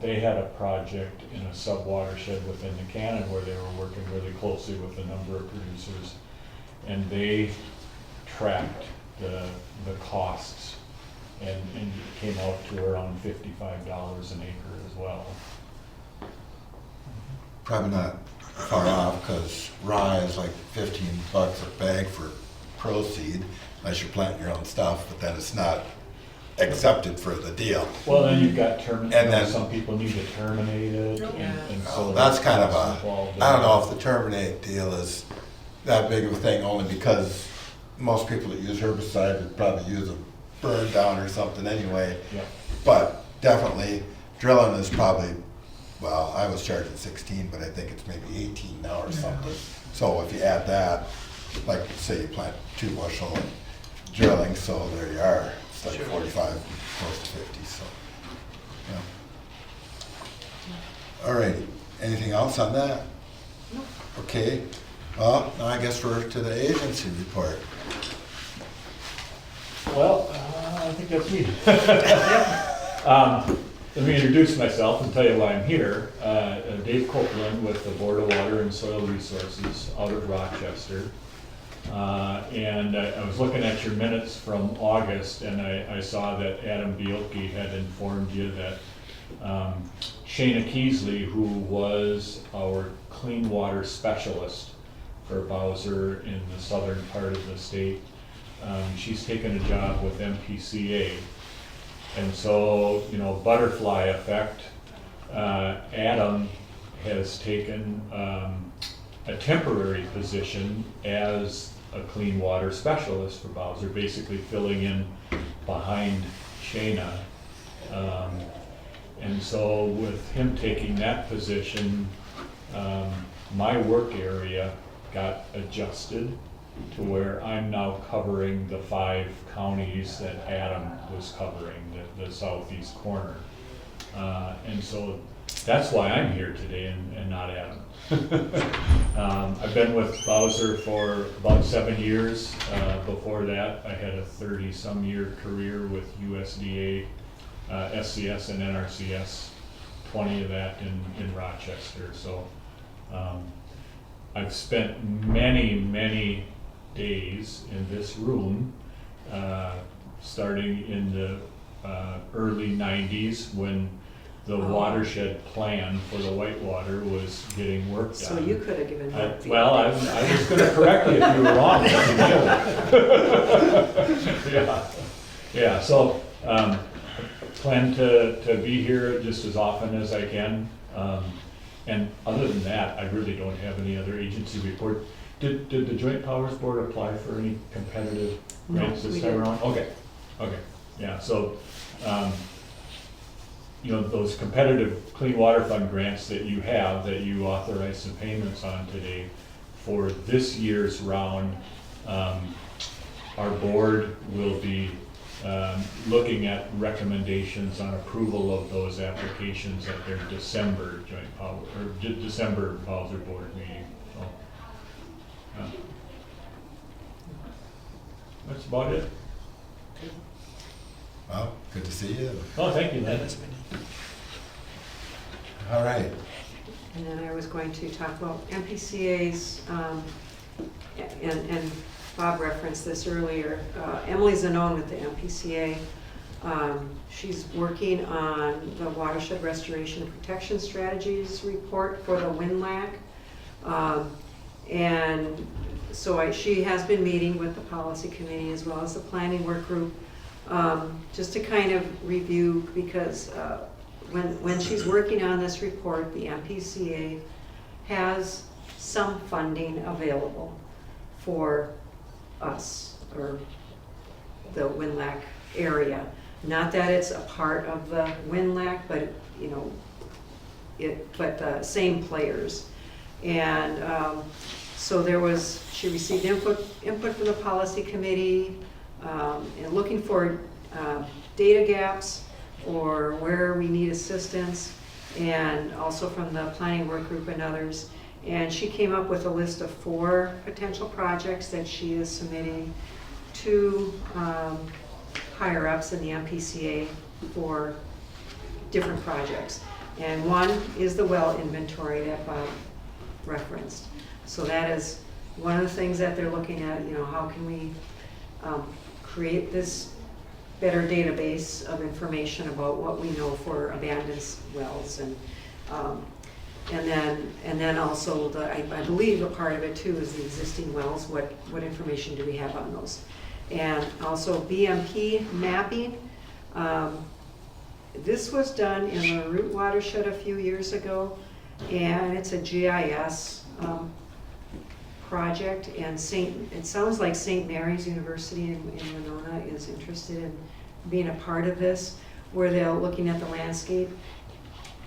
they had a project in a sub-watershed within the Cannon where they were working really closely with a number of producers, and they tracked the costs and came out to around $55 an acre as well. Probably not far off, because rye is like $15 a bag for proceed, unless you're planting your own stuff, but then it's not accepted for the deal. Well, then you've got And then- some people need to terminate it, and so. That's kind of that's involved in I don't know that. if the terminate deal is that big of a thing, only because most people that use herbicide would probably use a burn down or something anyway. Yeah. But definitely drilling is probably, well, I was charging 16, but I think it's maybe 18 now or something. So if you add that, like say you plant 2 bushel and drilling, so there you are, it's like 45, close to 50, so, yeah. All righty, anything else on that? Okay, well, now I guess we're to the agency report. Well, I think that's me. Let me introduce myself and tell you why I'm here. Dave Copeland with the Board of Water and Soil Resources out of Rochester. And I was looking at your minutes from August, and I saw that Adam Bielke had informed you that Shayna Keesley, who was our clean water specialist for Bowser in the southern part of the state, she's taken a job with MPCA. And so, butterfly effect, Adam has taken a temporary position as a clean water specialist for Bowser, basically filling in behind Shayna. And so with him taking that position, my work area got adjusted to where I'm now covering the 5 counties that Adam was covering, the southeast corner. And so that's why I'm here today and not Adam. I've been with Bowser for about 7 years. Before that, I had a 30-some year career with USDA, SCS and NRCS, 20 of that in Rochester. So I've spent many days in this room, starting in the early 90s when the watershed plan for the Whitewater was getting work done. So you could have given that. Well, I was going to correct you if you were wrong. Yeah. So plan to be here just as often as I can. And other than that, I really don't have any other agency report. Did the Joint Powers Board apply for any competitive grants this time around? Okay, yeah, so, those competitive Clean Water Fund grants that you have, that you authorize the payments on today, for this year's round, our board will be looking at recommendations on approval of those applications at their December Joint Power, or December Bowser Board meeting, so. That's about it. Well, good to see you. Oh, thank you, Lynn. All right. And then I was going to talk about MPCA's, and Bob referenced this earlier. Emily Zanone with the MPCA. She's working on the Watershed Restoration and Protection Strategies report for the WinLAC. And so she has been meeting with the policy committee as well as the planning work group, just to kind of review, because when she's working on this report, the MPCA has some funding available for us, or the WinLAC area. Not that it's a part of the WinLAC, but same players. And so she received input from the policy committee, and looking for data gaps or where we need assistance, and also from the planning work group and others. And she came up with a list of 4 potential projects that she is submitting to higher ups in the MPCA for different projects. And one is the well inventory that Bob referenced. So that is one of the things that they're looking at, how can we create this better database of information about what we know for abandoned wells, and then also I believe a part of it too is the existing wells. What information do we have on those? And also BMP mapping. This was done in the Root watershed a few years ago, and it's a GIS project, and it sounds like St. Mary's University in Winona is interested in being a part of this, where they're looking at the landscape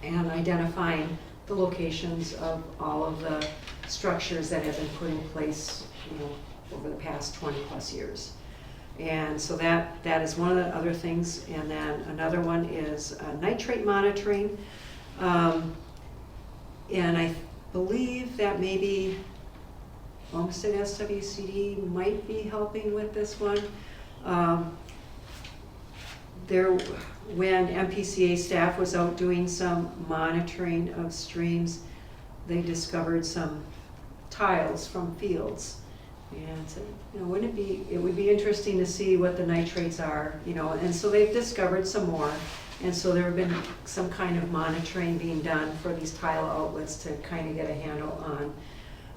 and identifying the locations of all of the structures that have been put in place, over the past 20+ years. And so that is one of the other things. And then another one is nitrate monitoring. And I believe that maybe Olmsted SWCD might be helping with this one. When MPCA staff was out doing some monitoring of streams, they discovered some tiles from fields. And said, it would be interesting to see what the nitrates are, and so they've discovered some more. And so there have been some kind of monitoring being done for these tile outlets to kind of get a handle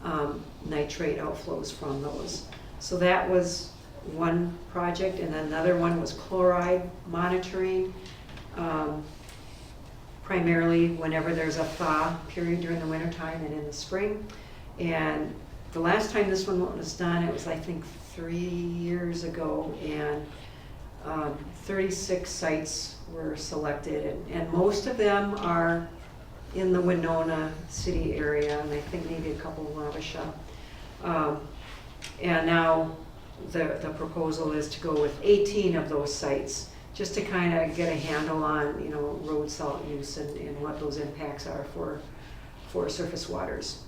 on nitrate outflows from those. So that was one project, and then another one was chloride monitoring, primarily whenever there's a thaw period during the wintertime and in the spring. And the last time this one was done, it was I think 3 years ago, and 36 sites were selected, and most of them are in the Winona city area, and I think maybe a couple in Wabasha. And now the proposal is to go with 18 of those sites, just to kind of get a handle on road salt use and what those impacts are for surface waters.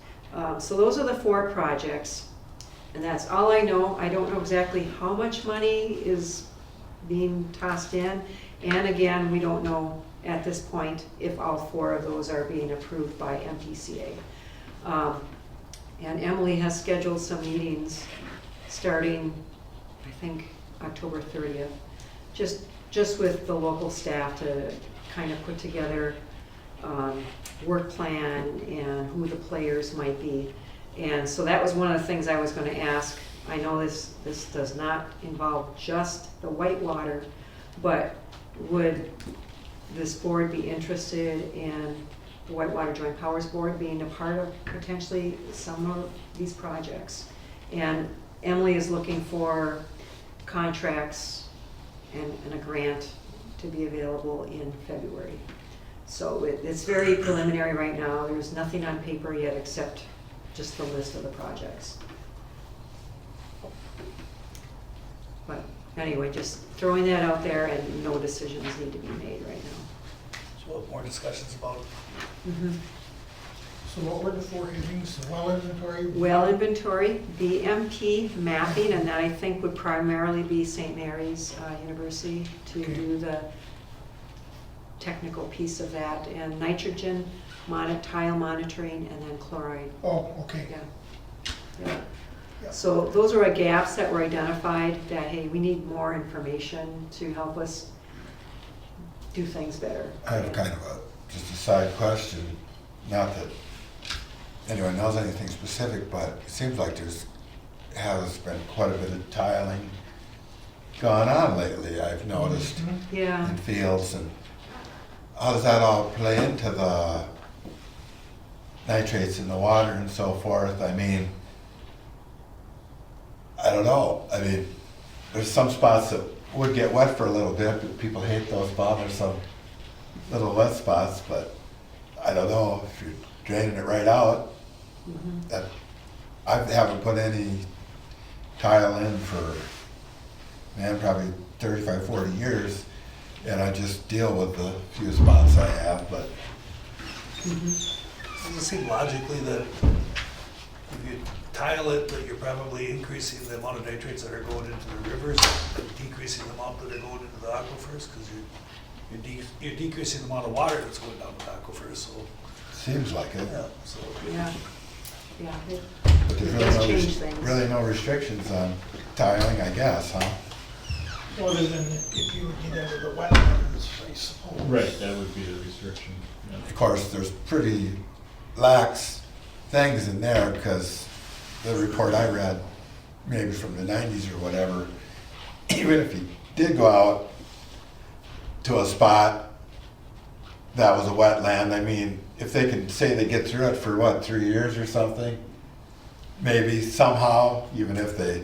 So those are the 4 projects, and that's all I know. I don't know exactly how much money is being tossed in, and again, we don't know at this point if all 4 of those are being approved by MPCA. And Emily has scheduled some meetings starting, I think, October 30th, just with the local staff to kind of put together work plan and who the players might be. And so that was one of the things I was going to ask. I know this does not involve just the Whitewater, but would this board be interested in the Whitewater Joint Powers Board being a part of potentially some of these projects? And Emily is looking for contracts and a grant to be available in February. So it's very preliminary right now. There's nothing on paper yet except just the list of the projects. But anyway, just throwing that out there, and no decisions need to be made right now. So we'll have more discussions about it. Mm-hmm. So what were the 4 headings? The well inventory? Well inventory, BMP mapping, and that I think would primarily be St. Mary's University to Okay. do the technical piece of that, and nitrogen tile monitoring, and then chloride. Oh, okay. Yeah. Yeah. So those are gaps that were identified that, hey, we need more information to help us do things better. I have kind of just a side question, not that anyone knows anything specific, but it seems like has been quite a bit of tiling gone on lately, I've noticed, Yeah, in fields. And how does that all play into the nitrates in the water and so forth? I mean, I don't know. I mean, there's some spots that would get wet for a little bit, but people hate those spots. There's some little wet spots, but I don't know if you're draining it right out. That I haven't put any tile in for, man, probably 35, 40 years, and I just deal with the few spots I have, but Does it seem logically that if you tile it, that you're probably increasing the amount of nitrates that are going into the rivers and decreasing the amount that are going into the aquifers? Because you're decreasing the amount of water that's going down the aquifers, so, seems like it. yeah, so. yeah, yeah. But there's It does really change things. really no restrictions on tiling, I guess, huh? Other than if you would get into the wetlands, I suppose. Right, that would be the restriction. Yeah. Of course, there's pretty lax things in there, because the report I read, maybe from the 90s or whatever, even if you did go out to a spot that was a wetland, I mean, if they can say they get through it for what, 3 years or something, maybe somehow, even if they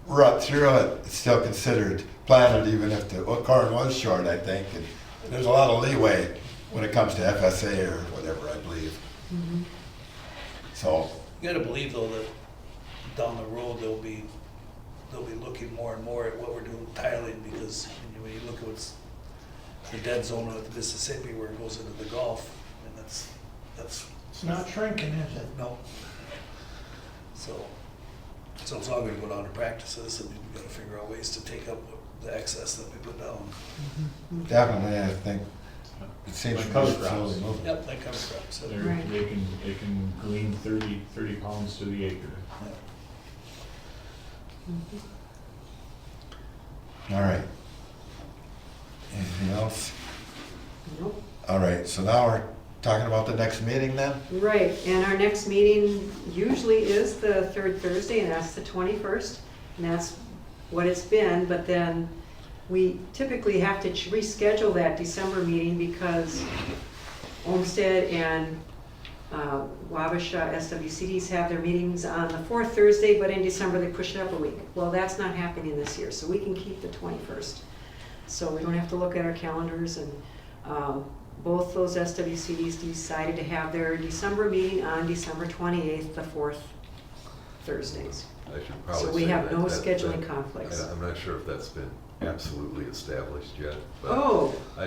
rut through it, it's still considered planted, even if the corn was short, I think. And there's a lot of leeway when it comes to FSA or whatever, I believe. So, You gotta believe though that down the road, they'll be looking more and more at what we're doing with tiling, because when you look at what's the dead zone of the Mississippi where it goes into the Gulf, and that's, It's not shrinking, is it? no. So it's all gonna go down to practices, and we've gotta figure out ways to take up the excess that we put down. definitely, I think it seems Like to be cover slowly crops. moving. Yep, that comes from, so. They're- Right. They can glean 30 pounds to the acre. All right. Anything else? Nope. All right, so now we're talking about the next meeting then? Right, and our next meeting usually is the third Thursday, and that's the 21st, and that's what it's been, but then we typically have to reschedule that December meeting because Olmsted and Wabasha SWCDs have their meetings on the fourth Thursday, but in December they push it up a week. Well, that's not happening this year, so we can keep the 21st. So we don't have to look at our calendars, and both those SWCDs decided to have their December meeting on December 28th, the fourth Thursdays. I should probably So we say have no that- scheduling conflicts. I'm not sure if that's been absolutely established yet, but Oh, I,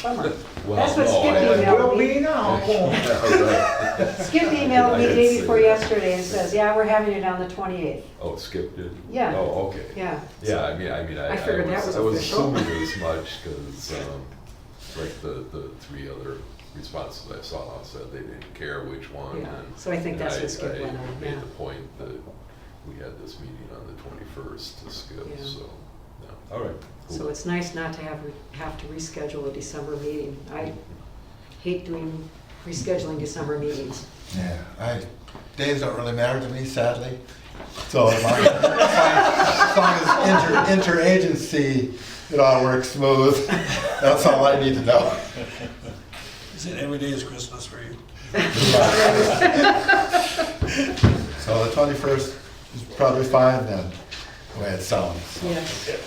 bummer. well, That's what no, Skip I- It emailed will me. be now, won't it? Yeah, right. Skip emailed I me the didn't day see before that. yesterday and says, yeah, we're having it on the 28th. Oh, Skip did? Yeah. Oh, okay. Yeah. Yeah, I mean, I figured that was I was official. assuming as much, because, like the three other responses I saw said they didn't care which one. Yeah, and- so I think and that's what Skip went on, I yeah. made the point that we had this meeting on the 21st to Skip, Yeah. so, yeah, all right. cool. So it's nice not to have to reschedule a December meeting. I hate doing rescheduling December meetings. Yeah, days don't really matter to me, sadly. So as long as interagency, it all works smooth, that's all I need to know. Is it every day is Christmas for you? So the 21st is probably fine then, the way it sounds. Yeah,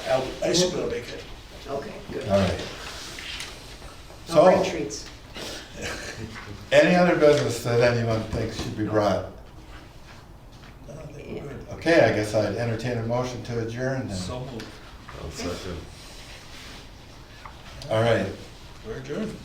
Yeah, I should be able to make it. okay, good. All right. I'll bring So, treats. any other business that anyone thinks should be brought? No, I think we're good. Okay, I guess I'd entertain a motion to adjourn then. So moved. I'll second. All right. We're adjourned.